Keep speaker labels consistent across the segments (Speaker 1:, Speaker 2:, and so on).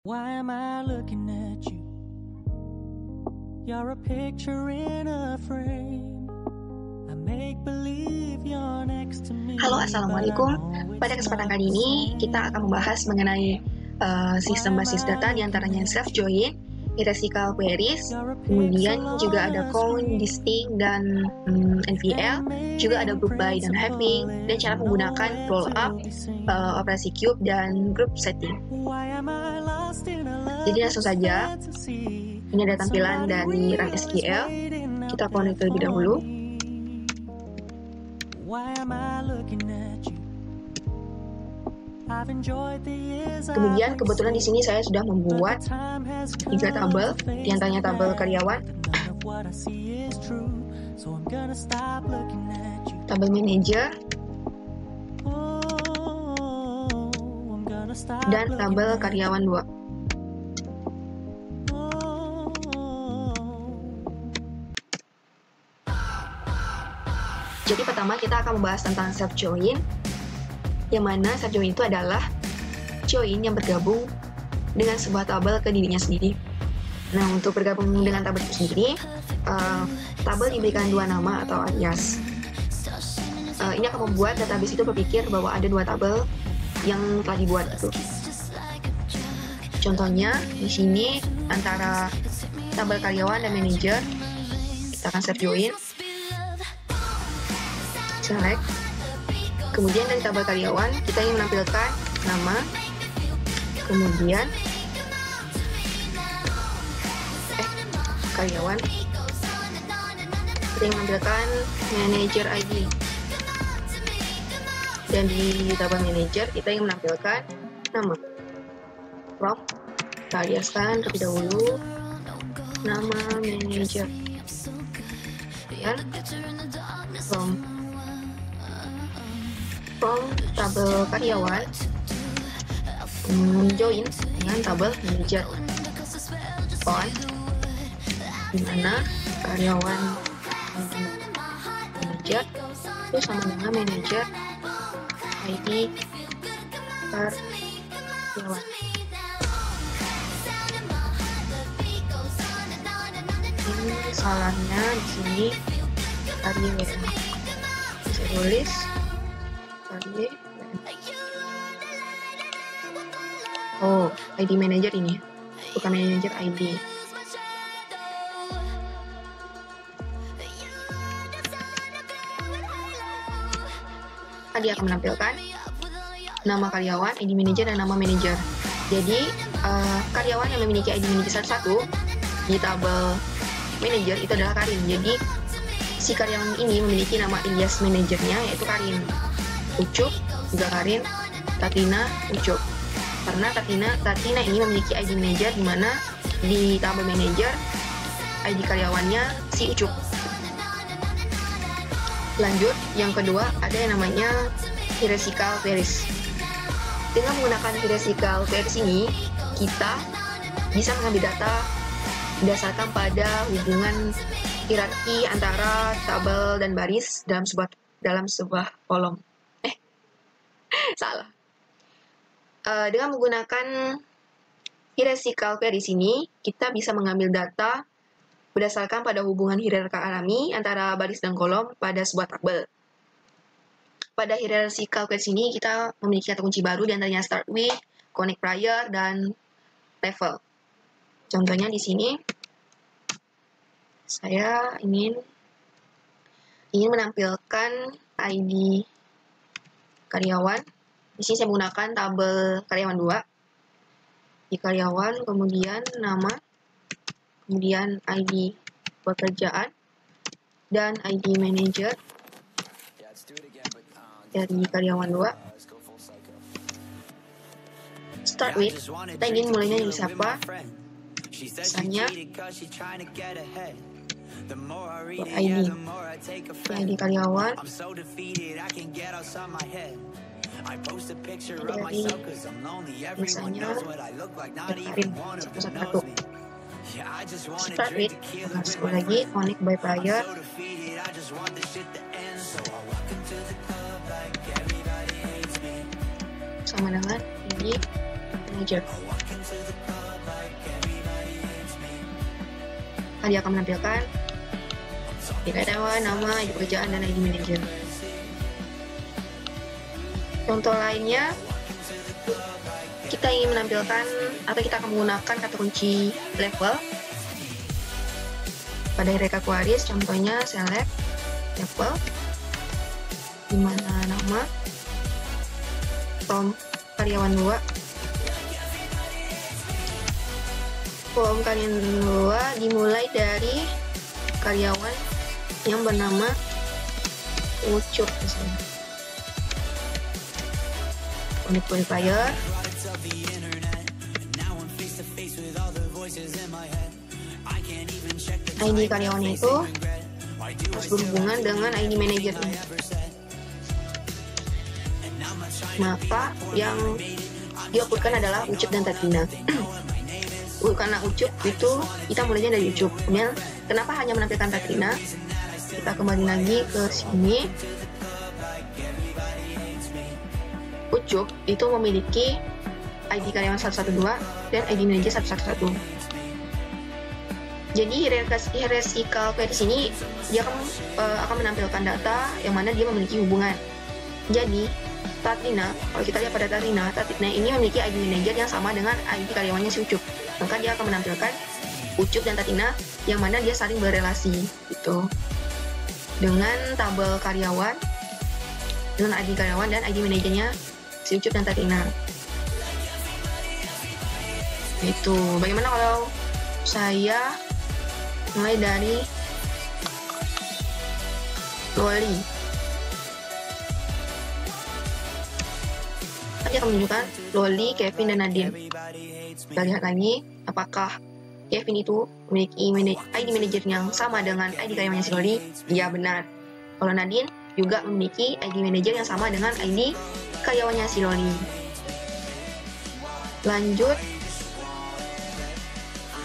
Speaker 1: Why am I looking at you? You're a picture in a frame. I make believe you're next to me.
Speaker 2: Halo, Assalamualaikum. Pada kesempatan kali ini kita akan membahas mengenai sistem basis data diantaranya self-join, hierarchical queries, kemudian juga ada count, distinct, dan NVL, juga ada group by dan having, dan cara menggunakan rollup, operasi cube, dan group setting. Jadi langsung saja, ini ada tampilan dari Run SQL. Kita connect terlebih dahulu. Kemudian kebetulan di sini saya sudah membuat 3 tabel, diantaranya tabel karyawan, tabel manager, dan tabel karyawan 2. Jadi pertama kita akan membahas tentang self join, yang mana self join itu adalah join yang bergabung dengan sebuah tabel ke dirinya sendiri. Nah, untuk bergabung dengan tabel itu sendiri, tabel diberikan 2 nama atau alias. Ini akan membuat database itu berpikir bahwa ada 2 tabel yang telah dibuat itu. Contohnya di sini antara tabel karyawan dan manajer, kita akan self join. Select. Kemudian dari tabel karyawan kita ingin menampilkan nama, kemudian karyawan, kita ingin menampilkan manager ID, dan di tabel manager kita ingin menampilkan nama. From, kita aliaskan terlebih dahulu nama manager, dan from tabel karyawan join dengan tabel manager on, dimana karyawan manager itu sama dengan manager ID karyawan. Ini salahnya di sini karyawan, bisa tulis ID manager ini, bukan manager ID. Tadi akan menampilkan nama karyawan, ID manager, dan nama manager. Jadi karyawan yang memiliki ID manager 1 di tabel manager itu adalah Karin. Jadi si karyawan ini memiliki nama alias manajernya yaitu Karin. Ucup juga Karin, Tatina, Ucup. Karena Tatina ini memiliki ID manager, di mana di tabel manager ID karyawannya si Ucup. Lanjut, yang kedua ada yang namanya hierarchical queries. Dengan menggunakan hierarchical queries ini, kita bisa mengambil data berdasarkan pada hubungan hierarki antara tabel dan baris dalam sebuah kolom. Salah. Dengan menggunakan hierarchical queries ini, kita bisa mengambil data berdasarkan pada hubungan hierarki alami antara baris dan kolom pada sebuah tabel. Pada hierarchical queries ini, kita memiliki kata kunci baru diantaranya start with, connect prior, dan level. Contohnya di sini, saya ingin menampilkan ID karyawan. Di sini saya menggunakan tabel karyawan 2. Di karyawan, kemudian nama, kemudian ID pekerjaan, dan ID manager dari karyawan 2. Start with, kita ingin mulainya dari siapa? Misalnya ID karyawan dari misalnya Karin 111. Start with, sekali lagi connect by prior, sama dengan ID manager. Dia akan menampilkan ID karyawan, nama, ID pekerjaan, dan ID manajer. Contoh lainnya, kita ingin menampilkan atau kita akan menggunakan kata kunci level pada Eureka Queries. Contohnya select level, di mana nama from karyawan 2, from karyawan 2 dimulai dari karyawan yang bernama Ucup misalnya. Unit modifier, ID karyawannya itu harus berhubungan dengan ID manajernya. Maka yang dioutputkan adalah Ucup dan Tatina. Karena Ucup itu kita mulainya dari Ucup. Kemudian kenapa hanya menampilkan Tatina? Kita kembali lagi ke sini. Ucup itu memiliki ID karyawan 112 dan ID manajer 111. Jadi hierarchical queries ini dia akan menampilkan data yang mana dia memiliki hubungan. Jadi Tatina, kalau kita lihat pada Tatina ini memiliki ID manajer yang sama dengan ID karyawannya si Ucup. Maka dia akan menampilkan Ucup dan Tatina yang mana dia saling berrelasi gitu. Dengan tabel karyawan, dengan ID karyawan dan ID manajernya si Ucup dan Tatina. Itu. Bagaimana kalau saya mulai dari Loli? Dia akan menunjukkan Loli, Kevin, dan Nadine. Kita lihat lagi apakah Kevin itu memiliki ID manajer yang sama dengan ID karyawannya si Loli. Ya, benar. Kalau Nadine juga memiliki ID manajer yang sama dengan ID karyawannya si Loli. Lanjut,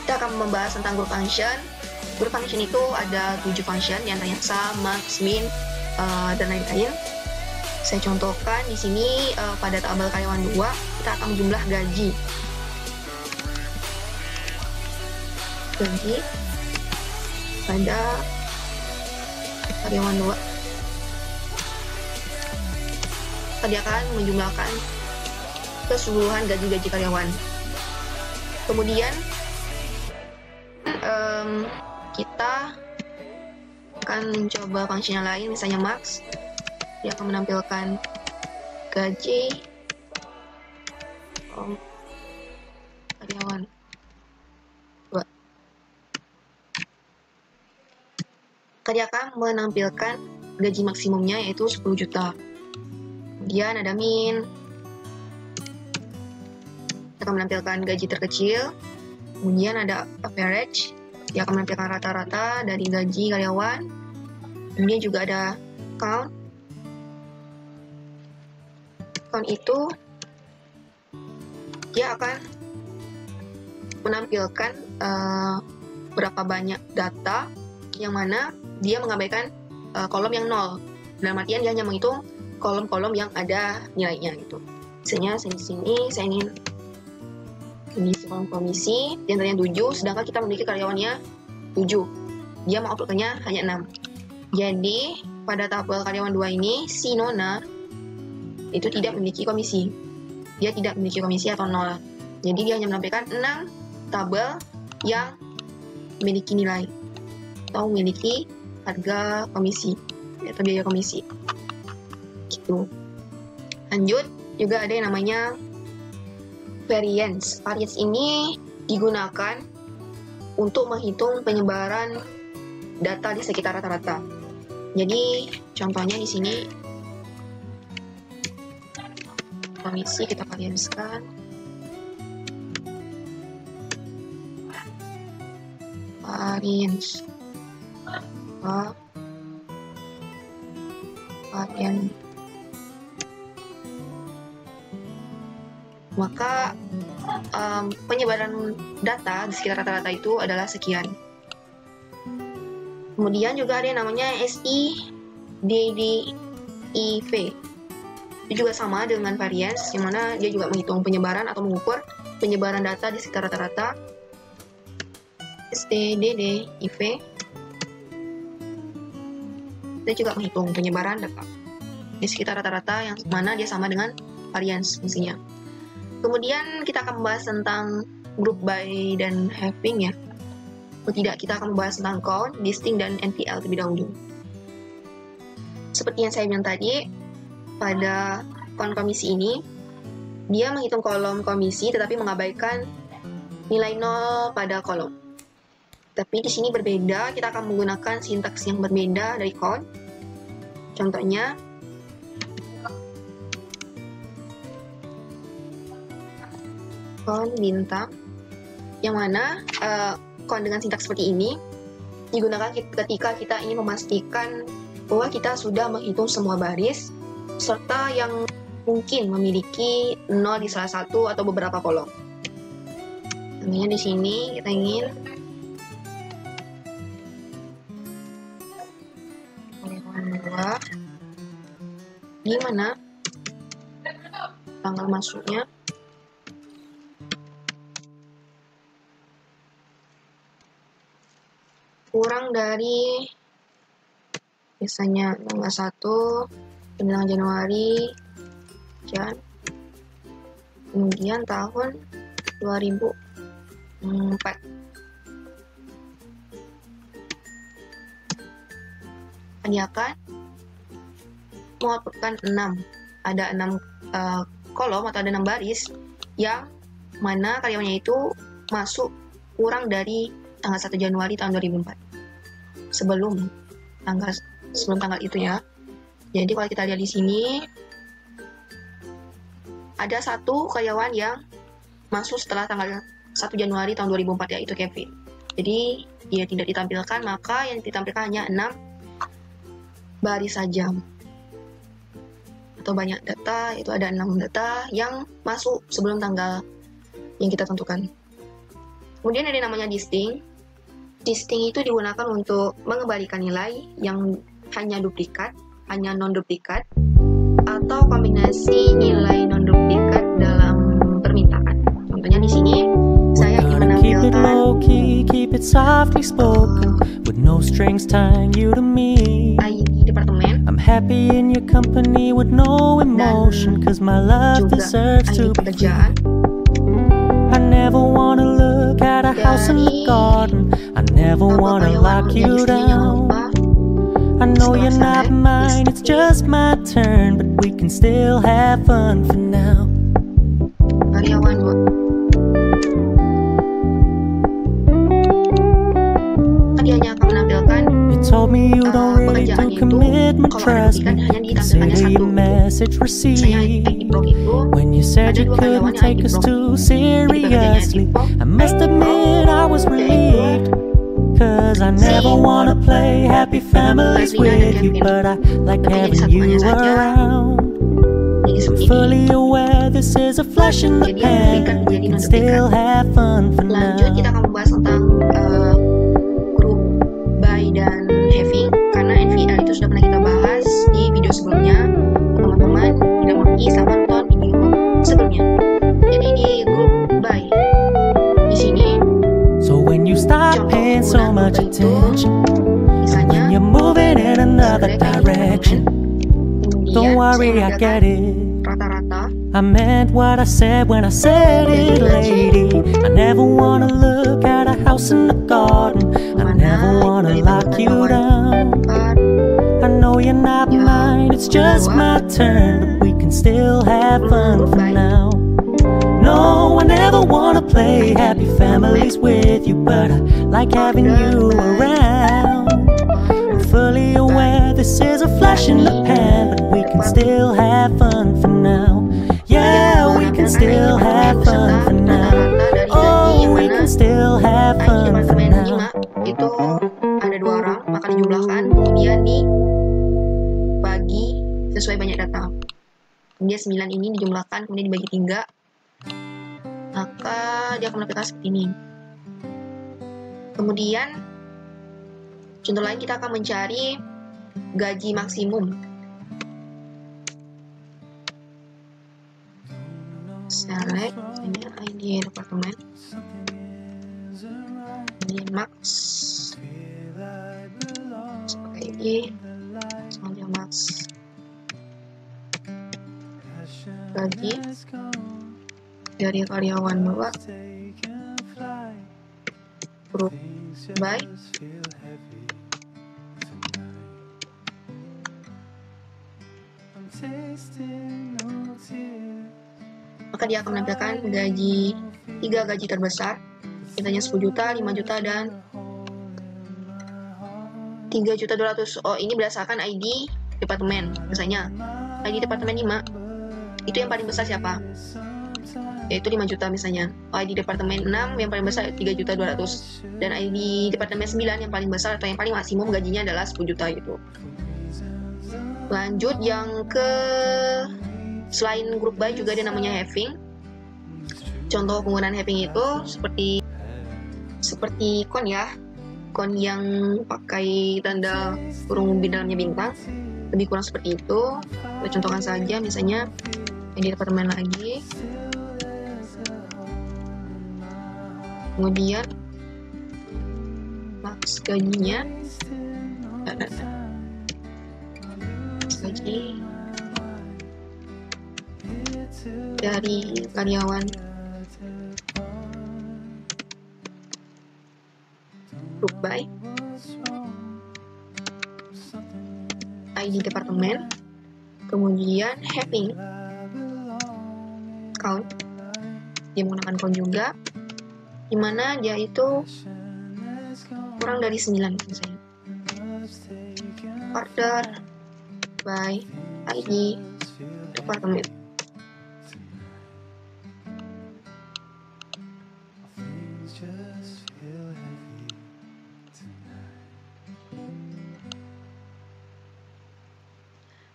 Speaker 2: kita akan membahas tentang group function. Group function itu ada 7 function, yang antaranya sum, max, min, dan lain-lain. Saya contohkan di sini pada tabel karyawan 2 kita akan menjumlah gaji. Gaji pada karyawan 2. Dia akan menjumlahkan keseluruhan gaji-gaji karyawan. Kemudian kita akan mencoba fungsi yang lain, misalnya max. Dia akan menampilkan gaji karyawan 2. Dia akan menampilkan gaji maksimumnya yaitu 10 juta. Kemudian ada min, akan menampilkan gaji terkecil. Kemudian ada average, dia akan menampilkan rata-rata dari gaji karyawan. Kemudian juga ada count. Count itu dia akan menampilkan berapa banyak data yang mana dia mengabaikan kolom yang 0. Dalam artian dia hanya menghitung kolom-kolom yang ada nilainya gitu. Misalnya di sini saya ingin mengisi kolom komisi, yang tadinya 7, sedangkan kita memiliki karyawannya 7. Dia mengoutputkannya hanya 6. Jadi pada tabel karyawan 2 ini si Nona itu tidak memiliki komisi. Dia tidak memiliki komisi atau 0. Jadi dia hanya menampilkan 6 tabel yang memiliki nilai atau memiliki harga komisi atau biaya komisi. Gitu. Lanjut, juga ada yang namanya variance. Variance ini digunakan untuk menghitung penyebaran data di sekitar rata-rata. Jadi contohnya di sini komisi kita varianskan. Variance. Varian. Maka penyebaran data di sekitar rata-rata itu adalah sekian. Kemudian juga ada yang namanya SIDDIV. Itu juga sama dengan variance, yang mana dia juga menghitung penyebaran atau mengukur penyebaran data di sekitar rata-rata STDD IV. Kita juga menghitung penyebaran data di sekitar rata-rata yang mana dia sama dengan variance fungsinya. Kemudian kita akan membahas tentang group by dan having ya. Atau tidak, kita akan membahas tentang count, distinct, dan NPL terlebih dahulu. Seperti yang saya bilang tadi, pada count komisi ini, dia menghitung kolom komisi tetapi mengabaikan nilai 0 pada kolom. Tapi di sini berbeda, kita akan menggunakan sintaks yang berbeda dari count. Contohnya, count bintang, yang mana count dengan sintaks seperti ini digunakan ketika kita ingin memastikan bahwa kita sudah menghitung semua baris serta yang mungkin memiliki 0 di salah satu atau beberapa kolom. Contohnya di sini kita ingin gimana tanggal masuknya kurang dari biasanya tanggal 1 bulan Januari kemudian tahun 2004. Dia akan mengoutputkan 6. Ada 6 kolom atau ada 6 baris yang mana karyawannya itu masuk kurang dari tanggal 1 Januari tahun 2004. Sebelum tanggal itu ya. Jadi kalau kita lihat di sini ada satu karyawan yang masuk setelah tanggal 1 Januari tahun 2004 yaitu Kevin. Jadi dia tidak ditampilkan, maka yang ditampilkan hanya 6 baris saja. Atau banyak data, itu ada 6 data yang masuk sebelum tanggal yang kita tentukan. Kemudian ada namanya distinct. Distinct itu digunakan untuk mengembalikan nilai yang hanya duplikat, hanya non-duplikat, atau kombinasi nilai non-duplikat dalam permintaan. Contohnya di sini, saya ingin menampilkan ID departemen
Speaker 1: I'm happy in your company with no emotion, cause my love deserves to be free. I never wanna look at a house in the garden, I never wanna lock you down. I know you're not mine, it's just my turn, but we can still have fun for now.
Speaker 2: Karyawan 2. Tadi hanya akan menampilkan
Speaker 1: You told me you don't really do commitment, trust me. Consider your message received. When you said you couldn't take us too seriously, I must admit I was relieved. Cause I never wanna play happy families with you, but I like having you around. I'm fully aware this is a flash in the pan, but we can still have fun for now.
Speaker 2: Lanjut, kita akan membahas tentang group by dan having, karena NVL itu sudah pernah kita bahas di video sebelumnya. Teman-teman tidak mengerti, selamat nonton video sebelumnya. Jadi di group by di sini,
Speaker 1: so when you stop paying so much attention, and when you're moving in another direction, don't worry, I get it.
Speaker 2: Rata-rata.
Speaker 1: I meant what I said when I said it, lady. I never wanna look at a house in the garden, I never wanna lock you down. I know you're not mine, it's just my turn, but we can still have fun for now. No, I never wanna play happy families with you, but I like having you around. I'm fully aware this is a flash in the pan, but we can still have fun for now. Yeah, we can still have fun for now. Oh, we can still have fun for now.
Speaker 2: Itu ada 2 orang, maka dijumlahkan, kemudian dibagi sesuai banyak data. Kemudian 9 ini dijumlahkan, kemudian dibagi 3, maka dia akan menampilkan seperti ini. Kemudian contoh lain, kita akan mencari gaji maksimum. select misalnya ID departemen, kemudian max pakai ID semuanya max, gaji dari karyawan bawah, group by, maka dia akan menampilkan gaji 3 gaji terbesar, kitanya 10 juta, 5 juta, dan 3.200.000. Oh, ini berdasarkan ID departemen. Misalnya ID departemen 5 itu yang paling besar siapa? Yaitu 5 juta misalnya. Oh, ID departemen 6 yang paling besar 3.200.000, dan ID departemen 9 yang paling besar atau yang paling maksimum gajinya adalah 10 juta gitu. Lanjut yang ke selain group by juga ada namanya having. Contoh penggunaan having itu seperti kon ya, kon yang pakai tanda kurung di dalamnya bintang, lebih kurang seperti itu. Kita contohkan saja misalnya di departemen lagi, kemudian max gajinya gaji dari karyawan group by, ID departemen, kemudian having count, dia menggunakan count juga, dimana dia itu kurang dari 9 misalnya. Order by ID departemen.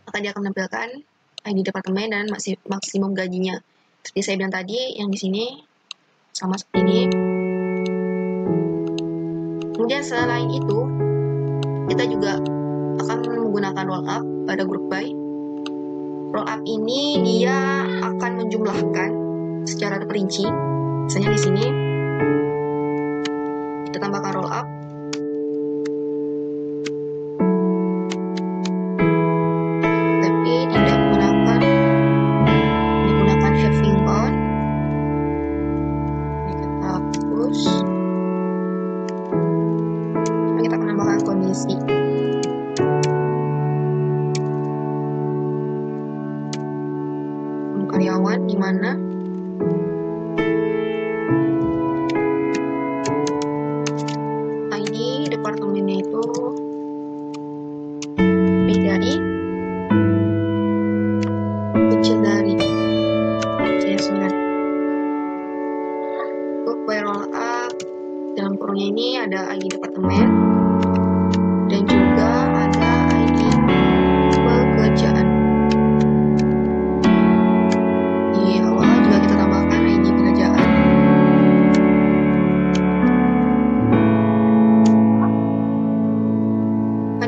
Speaker 2: Maka dia akan menampilkan ID departemen dan maksimum gajinya. Seperti saya bilang tadi, yang di sini sama seperti ini. Kemudian selain itu, kita juga akan menggunakan roll up pada group by. Roll up ini dia akan menjumlahkan secara terperinci. Misalnya di sini kita tambahkan roll up. Tapi tidak digunakan having count. Ini kita hapus. Kita akan menambahkan kondisi. Karyawan di mana ID departemennya itu lebih dari kecil dari C9. Untuk roll up dalam kurungnya ini ada ID departemen dan juga ada ID pekerjaan.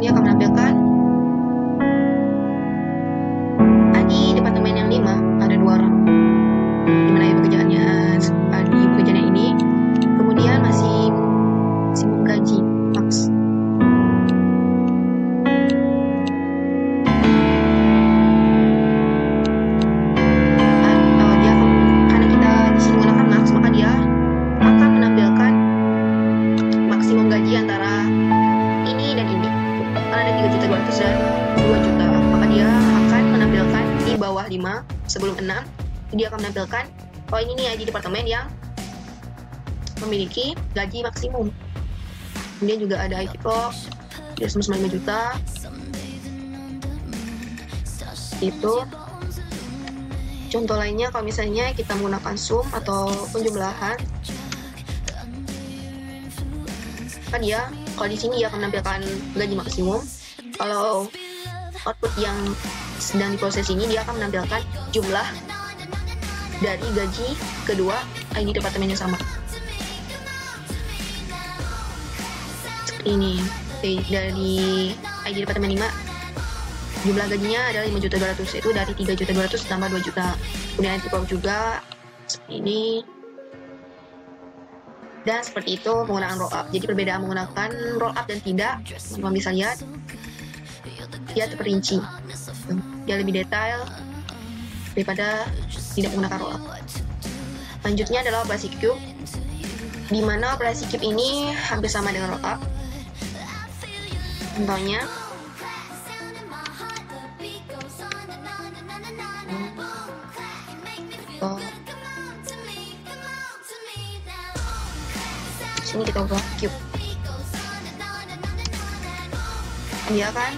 Speaker 2: Dia akan menampilkan ID departemen yang 5 ada 2 orang, dimana pekerjaannya di pekerjaan ini, kemudian masih gaji max. Karena kita di sini menggunakan max, maka dia akan menampilkan maksimum gaji antara ini dan ini. Karena ada 3.200.000 dan 2 juta, maka dia akan menampilkan di bawah 5 sebelum 6. Dia akan menampilkan, oh ini nih ID departemen yang memiliki gaji maksimum. Kemudian juga ada ID pro, dia 5 juta. Itu contoh lainnya kalau misalnya kita menggunakan sum atau penjumlahan, kan dia kalau di sini dia akan menampilkan gaji maksimum. Kalau output yang sedang diproses ini, dia akan menampilkan jumlah dari gaji kedua ID departemen yang sama. Seperti ini, dari ID departemen 5, jumlah gajinya adalah 5.200.000, itu dari 3.200.000 tambah 2 juta. Kemudian ID pro juga ini. Dan seperti itu menggunakan roll up. Jadi perbedaan menggunakan roll up dan tidak, teman-teman bisa lihat dia terperinci, dia lebih detail daripada tidak menggunakan roll up. Lanjutnya adalah operasi cube, di mana operasi cube ini hampir sama dengan roll up. Contohnya sini kita ubah cube, dia akan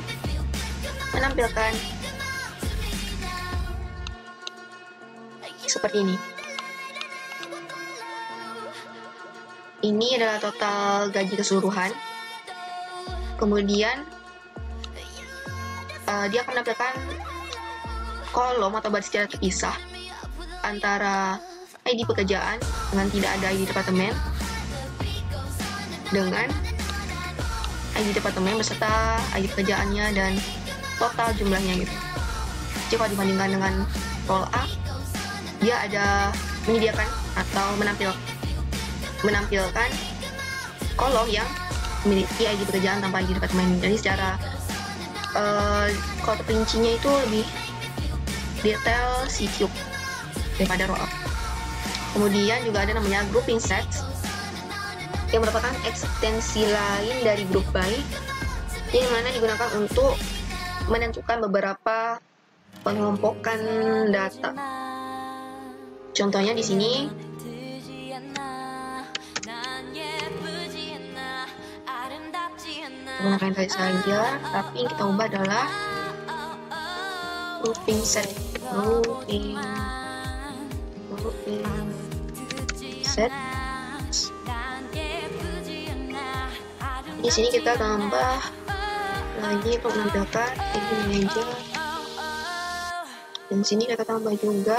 Speaker 2: menampilkan seperti ini. Ini adalah total gaji keseluruhan. Kemudian dia akan menampilkan kolom atau baris secara terpisah antara ID pekerjaan dengan tidak ada ID departemen, dengan ID departemen beserta ID pekerjaannya dan total jumlahnya gitu. Jadi kalau dibandingkan dengan roll up, dia ada menyediakan atau menampilkan kolom yang memiliki ID pekerjaan tanpa ID departemen. Jadi secara kalau terperincinya itu lebih detail si cube daripada roll up. Kemudian juga ada namanya grouping sets, yang merupakan ekstensi lain dari group by, yang mana digunakan untuk menentukan beberapa pengelompokan data. Contohnya di sini menggunakan tadi saja, tapi yang kita ubah adalah grouping set. Grouping set. Di sini kita tambah lagi untuk menampilkan ID manager, dan sini kita tambah juga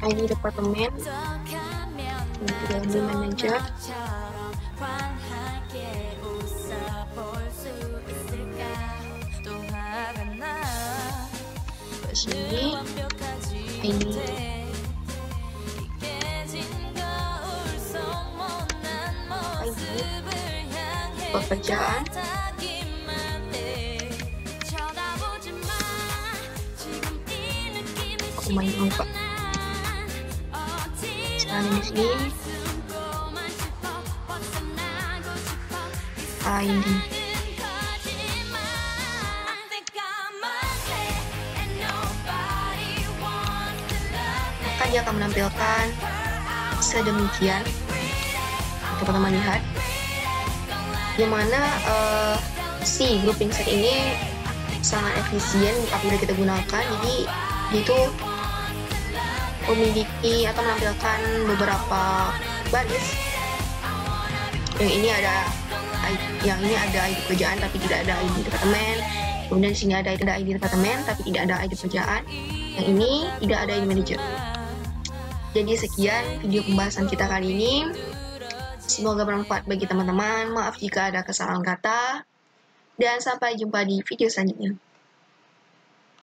Speaker 2: ID departemen, ID manager, ke sini ID pekerjaan, aku main lupa. Sekarang di sini ID. Maka dia akan menampilkan sedemikian untuk teman-teman lihat, yang mana si grouping set ini sangat efisien apabila kita gunakan. Jadi itu memiliki atau menampilkan beberapa baris. Yang ini ada ID pekerjaan tapi tidak ada ID departemen. Kemudian di sini ada ID departemen tapi tidak ada ID pekerjaan. Yang ini tidak ada ID manager. Jadi sekian video pembahasan kita kali ini. Semoga bermanfaat bagi teman-teman. Maaf jika ada kesalahan kata. Dan sampai jumpa di video selanjutnya.